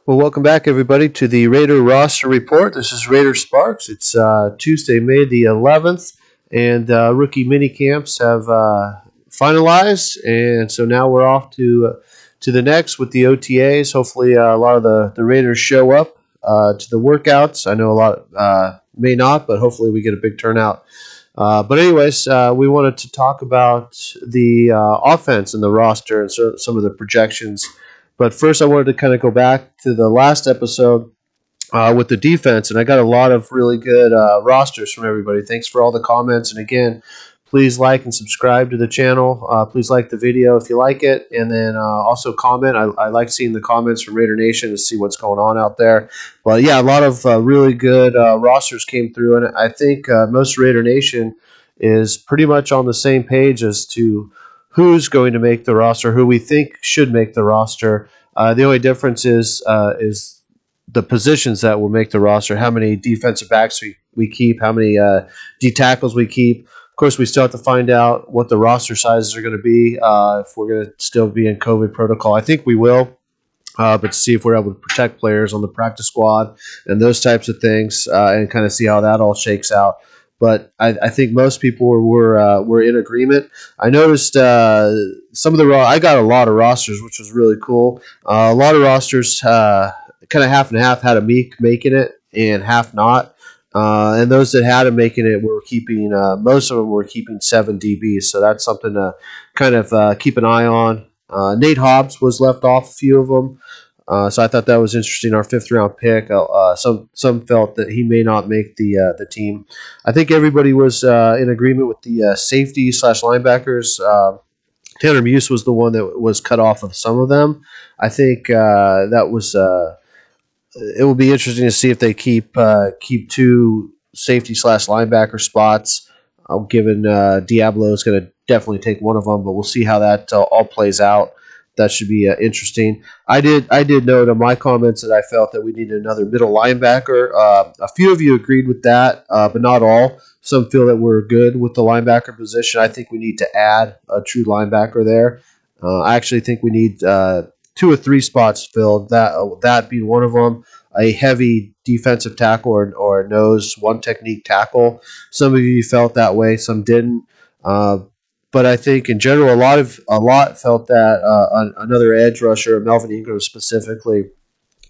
Well, welcome back, everybody, to the Raider roster report. This is Raider Sparks. It's Tuesday, May the 11th, and rookie mini camps have finalized, and so now we're off to the next with the OTAs. Hopefully, a lot of the Raiders show up to the workouts. I know a lot may not, but hopefully, we get a big turnout. But anyways, we wanted to talk about the offense and the roster and some of the projections. But first, I wanted to kind of go back to the last episode with the defense, and I got a lot of really good rosters from everybody. Thanks for all the comments, and again, please like and subscribe to the channel. Please like the video if you like it, and then also comment. I like seeing the comments from Raider Nation to see what's going on out there. But yeah, a lot of really good rosters came through, and I think most Raider Nation is pretty much on the same page as to who's going to make the roster, who we think should make the roster. The only difference is the positions that will make the roster, how many defensive backs we keep, how many D tackles we keep. Of course, we still have to find out what the roster sizes are going to be if we're going to still be in COVID protocol. I think we will, but see if we're able to protect players on the practice squad and those types of things and kind of see how that all shakes out. But I think most people were in agreement. I noticed some of the I got a lot of rosters, which was really cool. A lot of rosters, kind of half and half, had a meek making it and half not. And those that had him making it were keeping, most of them were keeping 7 DBs. So that's something to kind of keep an eye on. Nate Hobbs was left off a few of them. So I thought that was interesting. Our 5th-round pick. Some felt that he may not make the team. I think everybody was in agreement with the safety / linebackers. Tanner Muse was the one that was cut off of some of them. I think that was. It will be interesting to see if they keep 2 safety / linebacker spots. Given Diablo is going to definitely take one of them, but we'll see how that all plays out. That should be interesting. I did note in my comments that I felt that we needed another middle linebacker. A few of you agreed with that, but not all. Some feel that we're good with the linebacker position. I think we need to add a true linebacker there. I actually think we need 2 or 3 spots filled. That being one of them. A heavy defensive tackle or a nose one technique tackle. Some of you felt that way. Some didn't. But I think in general, a lot felt that another edge rusher, Melvin Ingram specifically,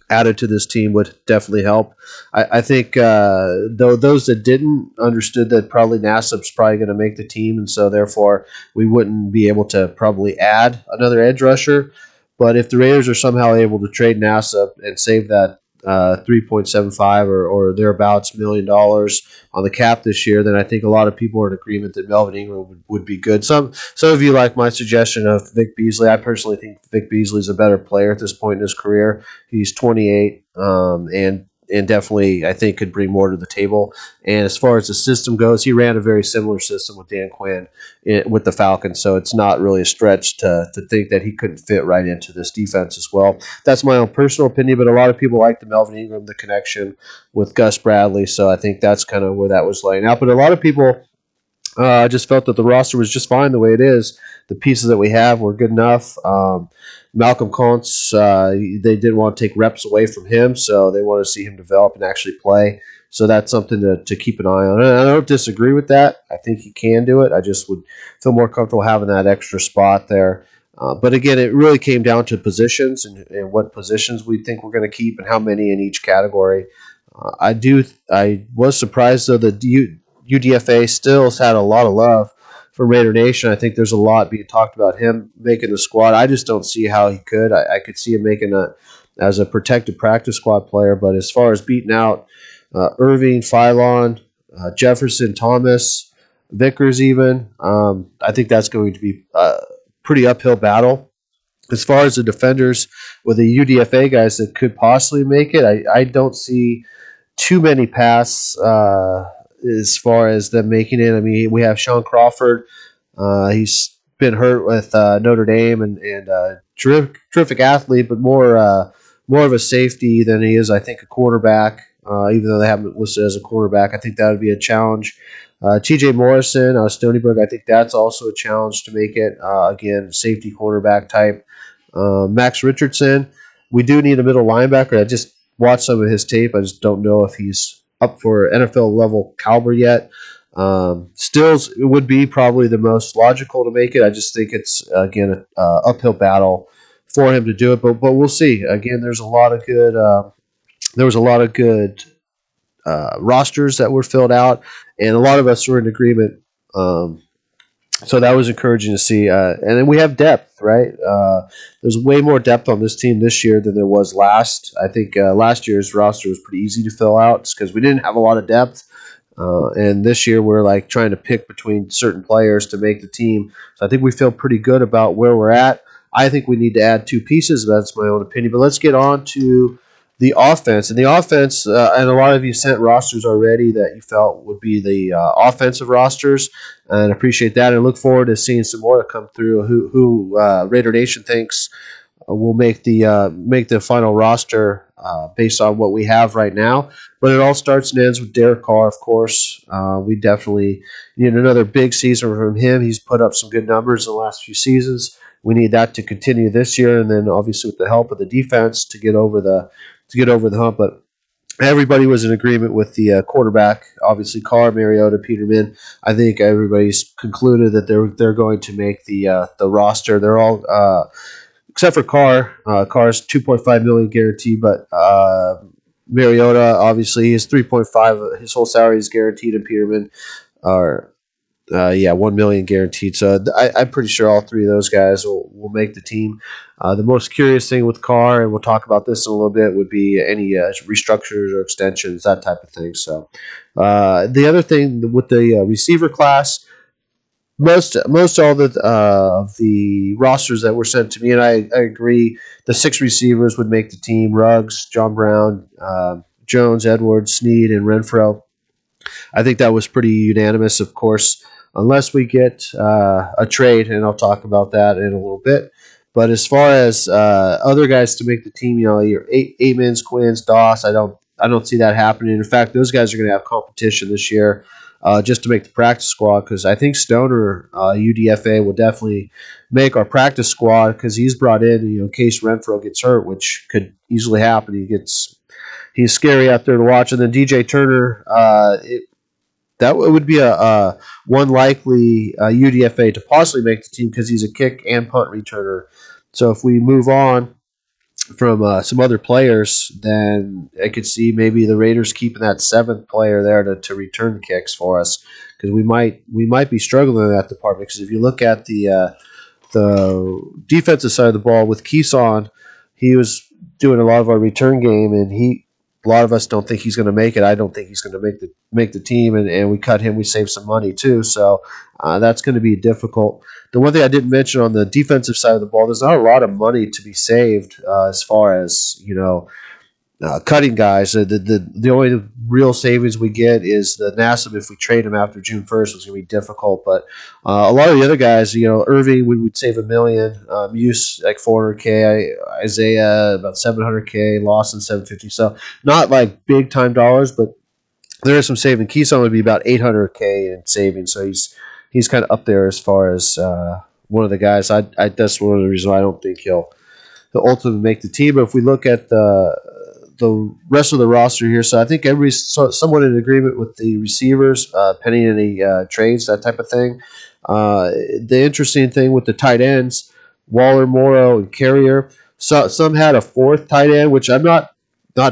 added to this team would definitely help. I think though those that didn't understood that probably Nassib's probably going to make the team, and so therefore we wouldn't be able to probably add another edge rusher. But if the Raiders are somehow able to trade Nassib and save that 3.75 or thereabouts $1 million on the cap this year, then I think a lot of people are in agreement that Melvin Ingram would be good. Some of you like my suggestion of Vic Beasley. I personally think Vic Beasley is a better player at this point in his career. He's 28 and definitely I think could bring more to the table. And as far as the system goes, he ran a very similar system with Dan Quinn with the Falcons, so it's not really a stretch to think that he couldn't fit right into this defense as well. That's my own personal opinion, but a lot of people like the Melvin Ingram, the connection with Gus Bradley, so I think that's kind of where that was laying out. But a lot of people just felt that the roster was just fine the way it is. The pieces that we have were good enough. Malcolm Kontz, they didn't want to take reps away from him, so they want to see him develop and actually play. So that's something to keep an eye on. And I don't disagree with that. I think he can do it. I just would feel more comfortable having that extra spot there. But again, it really came down to positions and what positions we think we're going to keep and how many in each category. I was surprised, though, that UDFA still has had a lot of love for Raider Nation. I think there's a lot being talked about him making the squad. I just don't see how he could. I could see him making as a protected practice squad player, but as far as beating out Irving, Philon, Jefferson, Thomas, Vickers even, I think that's going to be a pretty uphill battle. As far as the defenders with the UDFA guys that could possibly make it, I don't see too many paths as far as them making it. I mean, we have Sean Crawford. He's been hurt with Notre Dame and terrific athlete, but more of a safety than he is, I think, a quarterback. Even though they haven't listed as a quarterback, I think that would be a challenge. T.J. Morrison, Stony Brook, I think that's also a challenge to make it. Again, safety cornerback type. Max Richardson, We do need a middle linebacker. I just watched some of his tape. I just don't know if he's up for NFL level caliber yet. Stills would be probably the most logical to make it. I just think it's again an uphill battle for him to do it, but we'll see. Again, there's a lot of good. There was a lot of good rosters that were filled out, and a lot of us were in agreement. So that was encouraging to see. And then we have depth, right? There's way more depth on this team this year than there was last. I think last year's roster was pretty easy to fill out because we didn't have a lot of depth. And this year we're like trying to pick between certain players to make the team. So I think we feel pretty good about where we're at. I think we need to add two pieces. That's my own opinion. But let's get on to the offense. And the offense, and a lot of you sent rosters already that you felt would be the offensive rosters, and appreciate that. And look forward to seeing some more to come through. Who Raider Nation thinks will make the final roster based on what we have right now. But it all starts and ends with Derek Carr, of course. We definitely need another big season from him. He's put up some good numbers in the last few seasons. We need that to continue this year, and then obviously with the help of the defense to get over the hump. But everybody was in agreement with the quarterback. Obviously, Carr, Mariota, Peterman. I think everybody's concluded that they're going to make the roster. They're all except for Carr. Carr's $2.5 million guaranteed, but Mariota obviously his 3.5, his whole salary is guaranteed, and Peterman are. $1 million guaranteed. So I'm pretty sure all three of those guys will make the team. The most curious thing with Carr, and we'll talk about this in a little bit, would be any restructures or extensions, that type of thing. So the other thing with the receiver class, most all of the rosters that were sent to me, and I agree, the 6 receivers would make the team: Ruggs, John Brown, Jones, Edwards, Snead, and Renfro. I think that was pretty unanimous, of course, unless we get a trade, and I'll talk about that in a little bit. But as far as other guys to make the team, your Amons, Quins, Doss, I don't see that happening. In fact, those guys are going to have competition this year just to make the practice squad, because I think Stoner, UDFA, will definitely make our practice squad because he's brought in, in case Renfro gets hurt, which could easily happen. He's scary out there to watch. And then DJ Turner, that would be a one likely UDFA to possibly make the team because he's a kick and punt returner. So if we move on from some other players, then I could see maybe the Raiders keeping that 7th player there to return kicks for us, because we might be struggling in that department. Because if you look at the defensive side of the ball with Keeson, he was doing a lot of our return game, and a lot of us don't think he's going to make it. I don't think he's going to make the team, and we cut him. We save some money too, so that's going to be difficult. The one thing I didn't mention on the defensive side of the ball, there's not a lot of money to be saved as far as cutting guys. The only real savings we get is the Nassib. If we trade him after June 1st, it's going to be difficult. But a lot of the other guys, Irving, we would save $1 million. Muse like $400K. Isaiah about $700K. Lawson $750. So not like big time dollars, but there is some saving. Keeson would be about $800K in savings. So he's kind of up there as far as one of the guys. That's one of the reasons why I don't think he'll ultimately make the team. But if we look at the rest of the roster here, so I think everybody's somewhat in agreement with the receivers, pending any trades, that type of thing. The interesting thing with the tight ends, Waller, Morrow, and Carrier, so some had a 4th tight end, which I'm not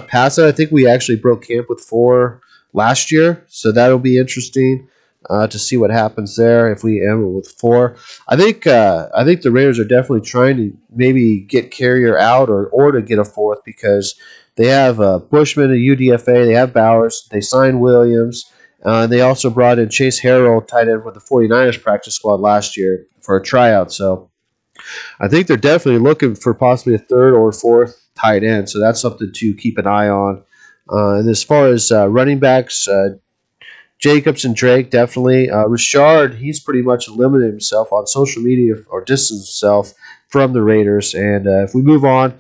past that. I think we actually broke camp with 4 last year, so that'll be interesting to see what happens there if we end with 4. I think the Raiders are definitely trying to maybe get Carrier out or to get a 4th, because they have Bushman, a UDFA. They have Bowers. They signed Williams. And they also brought in Chase Harrell, tight end with the 49ers practice squad last year for a tryout. So I think they're definitely looking for possibly a 3rd or 4th tight end. So that's something to keep an eye on. And as far as running backs, Jacobs and Drake, definitely. Richard, he's pretty much limited himself on social media or distanced himself from the Raiders. And if we move on,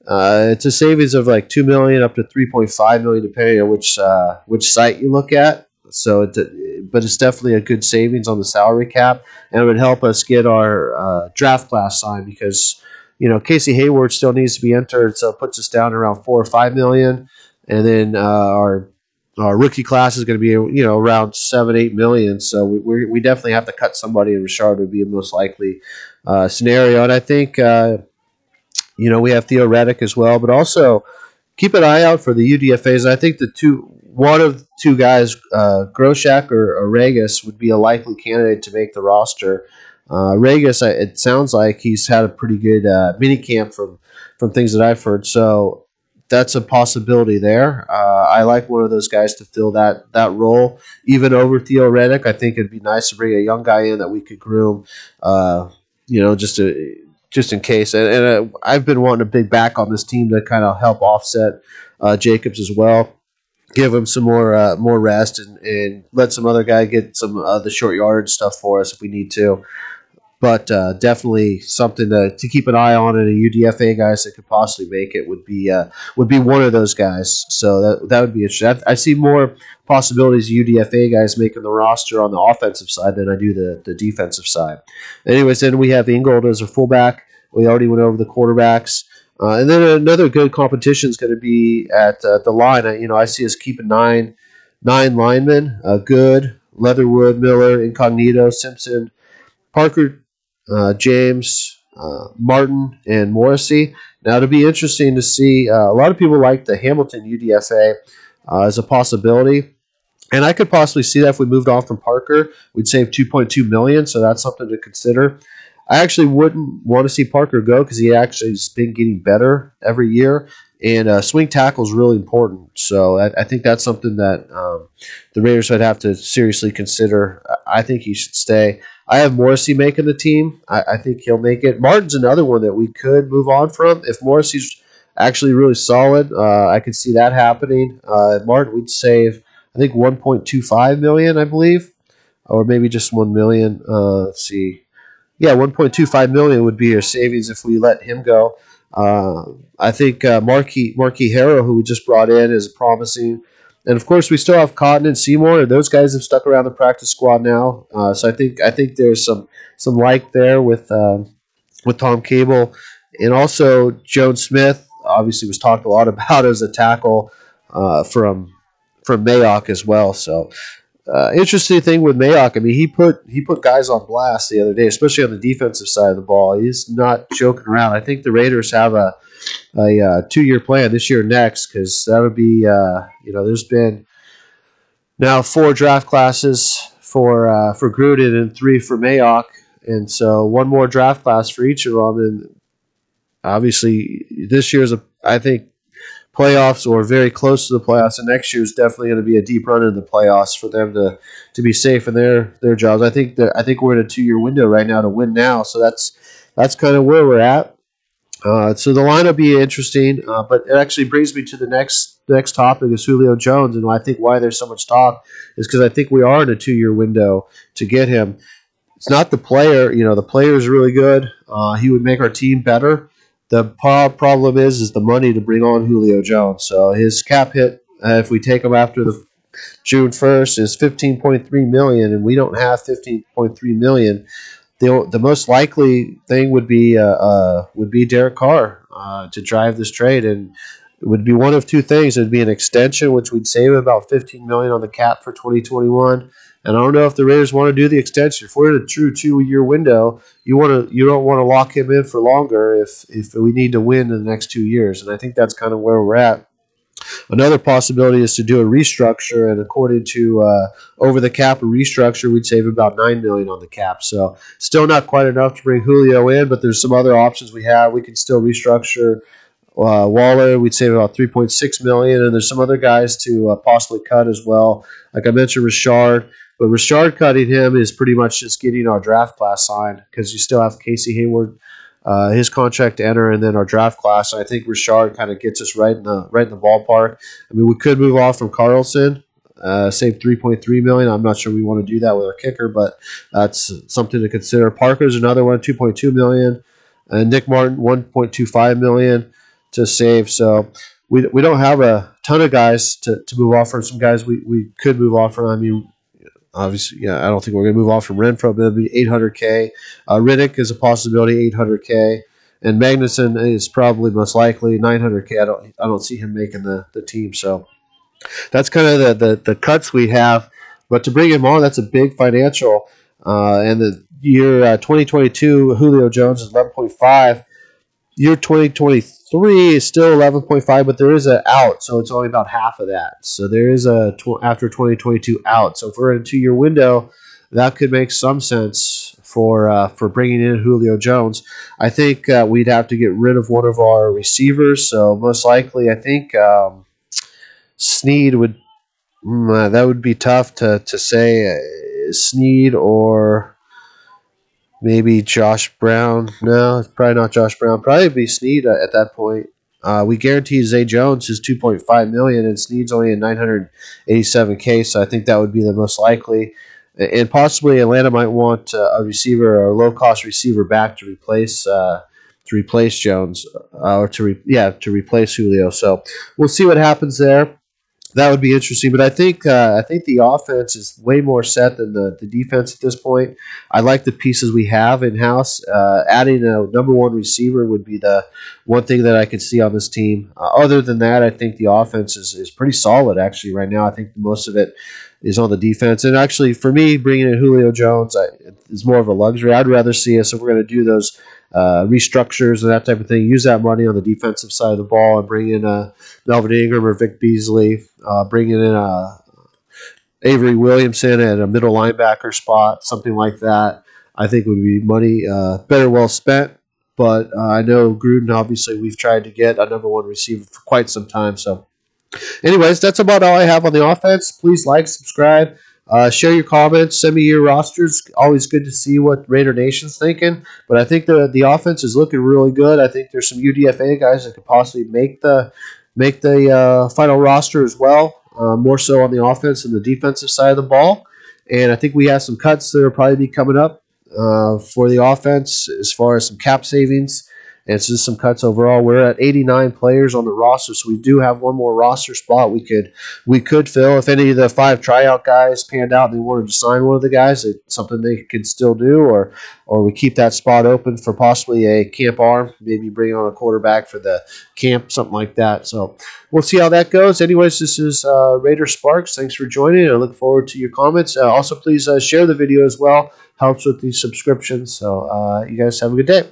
it's a savings of like $2 million up to $3.5 million, depending on which site you look at. So, but it's definitely a good savings on the salary cap, and it would help us get our draft class signed, because Casey Hayward still needs to be entered, so it puts us down around 4 or 5 million, and then our rookie class is going to be around 7 8 million. So we definitely have to cut somebody, and Richard would be a most likely scenario. And I think we have Theo Reddick as well, but also keep an eye out for the UDFA's. I think one of the two guys, Groshak or Regis, would be a likely candidate to make the roster. Regis, it sounds like he's had a pretty good mini camp from things that I've heard, so that's a possibility there. I like one of those guys to fill that role, even over Theo Reddick. I think it'd be nice to bring a young guy in that we could groom, just in case. And I've been wanting a big back on this team to kind of help offset Jacobs as well. Give him some more rest and let some other guy get some of the short yardage stuff for us if we need to. But definitely something to keep an eye on, and a UDFA guys that could possibly make it would be one of those guys. So that would be interesting. I see more possibilities of UDFA guys making the roster on the offensive side than I do the defensive side. Anyways, then we have Ingold as a fullback. We already went over the quarterbacks. And then another good competition is going to be at the line. I see us keeping nine linemen: Good, Leatherwood, Miller, Incognito, Simpson, Parker, James, Martin, and Morrissey. Now, it'll be interesting to see. A lot of people like the Hamilton UDFA as a possibility, and I could possibly see that if we moved on from Parker, we'd save 2.2 million. So that's something to consider. I actually wouldn't want to see Parker go because he actually has been getting better every year, and swing tackle is really important. So I think that's something that the Raiders would have to seriously consider. I think he should stay. I have Morrissey making the team. I think he'll make it. Martin's another one that we could move on from. If Morrissey's actually really solid, I could see that happening. Martin, we'd save, I think, 1.25 million, I believe, or maybe just 1 million. Let's see. Yeah, 1.25 million would be our savings if we let him go. I think Marquis Harrow, who we just brought in, is promising. And of course, we still have Cotton and Seymour, and those guys have stuck around the practice squad now. So I think there's some like there with Tom Cable, and also Joan Smith. Obviously, was talked a lot about as a tackle from Mayock as well. So. Interesting thing with Mayock, I mean, he put guys on blast the other day, especially on the defensive side of the ball. He's not joking around. I think the Raiders have a 2-year plan this year, next, because that would be there's been now 4 draft classes for Gruden and 3 for Mayock, and so one more draft class for each of them. And obviously, this year's I think playoffs or very close to the playoffs, and next year is definitely going to be a deep run in the playoffs for them to be safe in their jobs. I think we're in a 2-year window right now to win now, so that's kind of where we're at. So the line will be interesting, but it actually brings me to the next topic is Julio Jones, and I think why there's so much talk is because I think we are in a 2-year window to get him. It's not the player, the player is really good. He would make our team better. The problem is the money to bring on Julio Jones. So his cap hit, if we take him after the June 1st, is $15.3 million, and we don't have $15.3 million. The most likely thing would be Derek Carr to drive this trade, and it would be one of two things. It would be an extension, which we'd save about $15 million on the cap for 2021. And I don't know if the Raiders want to do the extension. If we're in a true 2-year window, you don't want to lock him in for longer if we need to win in the next 2 years. And I think that's kind of where we're at. Another possibility is to do a restructure, and according to over the cap restructure, we'd save about $9 million on the cap. So still not quite enough to bring Julio in, but there's some other options we have. We can still restructure Waller. We'd save about $3.6 million, and there's some other guys to possibly cut as well. Like I mentioned, Richard. But Richard cutting him is pretty much just getting our draft class signed because you still have Casey Hayward, his contract to enter, and then our draft class. And I think Richard kind of gets us right in the ballpark. I mean, we could move off from Carlson, save $3.3 million. I'm not sure we want to do that with our kicker, but that's something to consider. Parker's another one, $2.2 million, and Nick Martin, $1.25 million to save. So we don't have a ton of guys to move off from. Some guys we could move off from. I mean, obviously, yeah, I don't think we're going to move on from Renfro, but it'll be $800K. Riddick is a possibility, $800K. and Magnuson is probably most likely 900K. I don't see him making the team. So that's kind of the cuts we have. But to bring him on, that's a big financial. And the year 2022, Julio Jones is 11.5. Year 2023 is still 11.5, but there is an out, so it's only about half of that. So there is a after 2022 out. So if we're in a 2-year window, that could make some sense for bringing in Julio Jones. I think we'd have to get rid of one of our receivers. So most likely, I think Snead would. That would be tough to say. Snead or maybe Josh Brown. No, it's probably not Josh Brown. Probably be Snead at that point. We guaranteed Zay Jones his $2.5 million, and Snead's only at $987K. So I think that would be the most likely. And possibly Atlanta might want a receiver or a low cost receiver back to replace Jones or to replace Julio. So we'll see what happens there. That would be interesting, but I think the offense is way more set than the defense at this point. I like the pieces we have in house. Adding a number one receiver would be the one thing that I could see on this team. Other than that, I think the offense is pretty solid actually right now. I think most of it is on the defense, and actually for me, bringing in Julio Jones is more of a luxury. I'd rather see us if we're going to do those restructures and that type of thing. Use that money on the defensive side of the ball and bring in Melvin Ingram or Vic Beasley. Bringing in Avery Williamson at a middle linebacker spot, something like that. I think would be money better well spent. But I know Gruden, obviously, we've tried to get a number one receiver for quite some time. So anyways, that's about all I have on the offense. Please like, subscribe, share your comments, send me your rosters. Always good to see what Raider Nation's thinking. But I think the offense is looking really good. I think there's some UDFA guys that could possibly make the final roster as well, more so on the offense and the defensive side of the ball. And I think we have some cuts that will probably be coming up for the offense as far as some cap savings. And it's just some cuts overall. We're at 89 players on the roster, so we do have one more roster spot we could fill. If any of the 5 tryout guys panned out and they wanted to sign one of the guys, it's something they could still do, or we keep that spot open for possibly a camp arm, maybe bring on a quarterback for the camp, something like that. So we'll see how that goes. Anyways, this is Raider Sparks. Thanks for joining. I look forward to your comments. Also, please share the video as well. Helps with the subscriptions. So you guys have a good day.